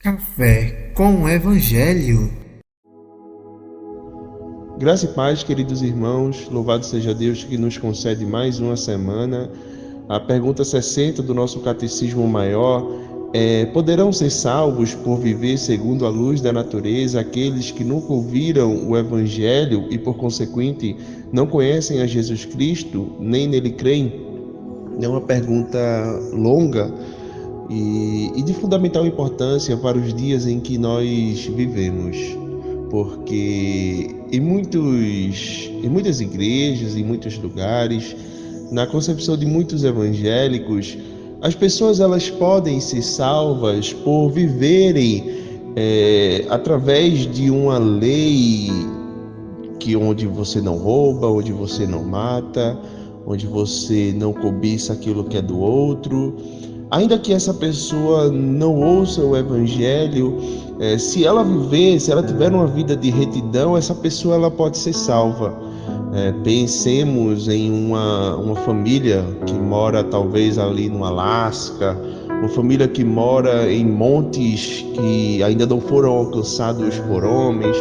Café com o Evangelho. Graça e paz, queridos irmãos, louvado seja Deus que nos concede mais uma semana. A pergunta 60 do nosso Catecismo Maior é: poderão ser salvos por viver segundo a luz da natureza aqueles que nunca ouviram o Evangelho e, por consequente, não conhecem a Jesus Cristo, nem nele creem? É uma pergunta longa e de fundamental importância para os dias em que nós vivemos, porque em muitas igrejas, em muitos lugares, na concepção de muitos evangélicos, as pessoas elas podem ser salvas por viverem através de uma lei onde você não rouba, onde você não mata, onde você não cobiça aquilo que é do outro. Ainda que essa pessoa não ouça o evangelho, se ela viver, se ela tiver uma vida de retidão, essa pessoa ela pode ser salva. Pensemos em uma família que mora talvez ali no Alasca, uma família que mora em montes que ainda não foram alcançados por homens,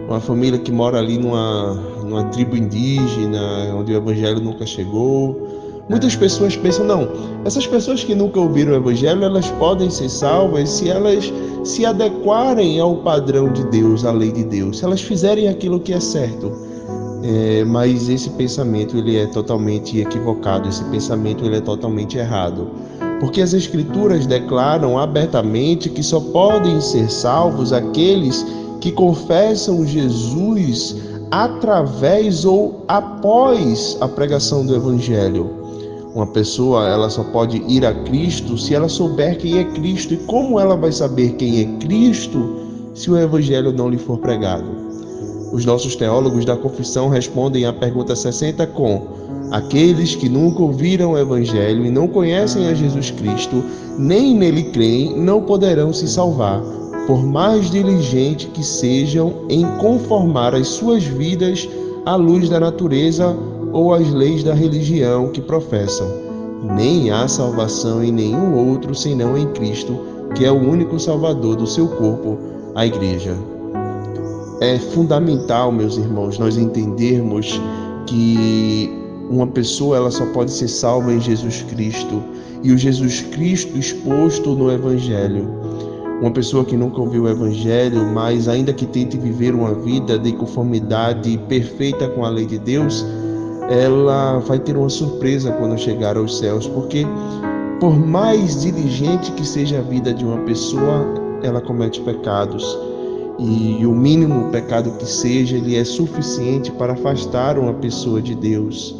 uma família que mora ali numa tribo indígena, onde o evangelho nunca chegou. Muitas pessoas pensam, não, essas pessoas que nunca ouviram o evangelho, elas podem ser salvas se elas se adequarem ao padrão de Deus, à lei de Deus, se elas fizerem aquilo que é certo. Mas esse pensamento ele é totalmente equivocado, esse pensamento ele é totalmente errado. Porque as Escrituras declaram abertamente que só podem ser salvos aqueles que confessam Jesus através ou após a pregação do Evangelho. Uma pessoa ela só pode ir a Cristo se ela souber quem é Cristo. E como ela vai saber quem é Cristo se o Evangelho não lhe for pregado? Os nossos teólogos da confissão respondem à pergunta 60 com: aqueles que nunca ouviram o Evangelho e não conhecem a Jesus Cristo, nem nele creem, não poderão se salvar, por mais diligente que sejam em conformar as suas vidas à luz da natureza ou às leis da religião que professam. Nem há salvação em nenhum outro senão em Cristo, que é o único Salvador do seu corpo, a Igreja. É fundamental, meus irmãos, nós entendermos que uma pessoa ela só pode ser salva em Jesus Cristo, e o Jesus Cristo exposto no Evangelho. Uma pessoa que nunca ouviu o Evangelho, mas ainda que tente viver uma vida de conformidade perfeita com a lei de Deus, ela vai ter uma surpresa quando chegar aos céus, porque por mais diligente que seja a vida de uma pessoa, ela comete pecados. E o mínimo pecado que seja, ele é suficiente para afastar uma pessoa de Deus.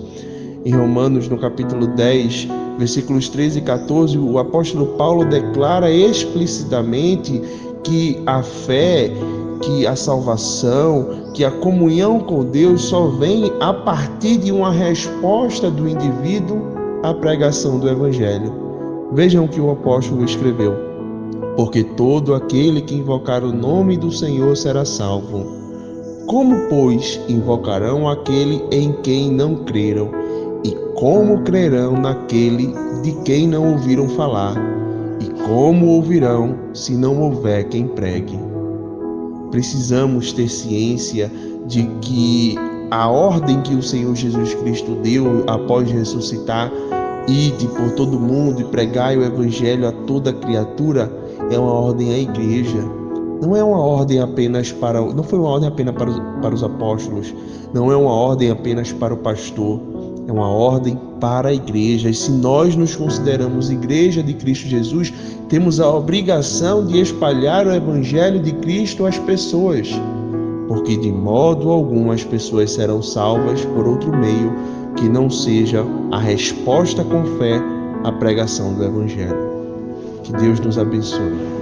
Em Romanos, no capítulo 10, versículos 13 e 14, o apóstolo Paulo declara explicitamente que a fé, que a salvação, que a comunhão com Deus só vem a partir de uma resposta do indivíduo à pregação do Evangelho. Vejam o que o apóstolo escreveu: porque todo aquele que invocar o nome do Senhor será salvo. Como, pois, invocarão aquele em quem não creram? E como crerão naquele de quem não ouviram falar? E como ouvirão se não houver quem pregue? Precisamos ter ciência de que a ordem que o Senhor Jesus Cristo deu após ressuscitar, ide por todo mundo e pregai o Evangelho a toda criatura, é uma ordem à igreja. Não é uma ordem apenas não foi uma ordem apenas para os apóstolos, não é uma ordem apenas para o pastor, é uma ordem para a igreja. E se nós nos consideramos igreja de Cristo Jesus, temos a obrigação de espalhar o Evangelho de Cristo às pessoas, porque de modo algum as pessoas serão salvas por outro meio que não seja a resposta com fé à pregação do Evangelho. Que Deus nos abençoe.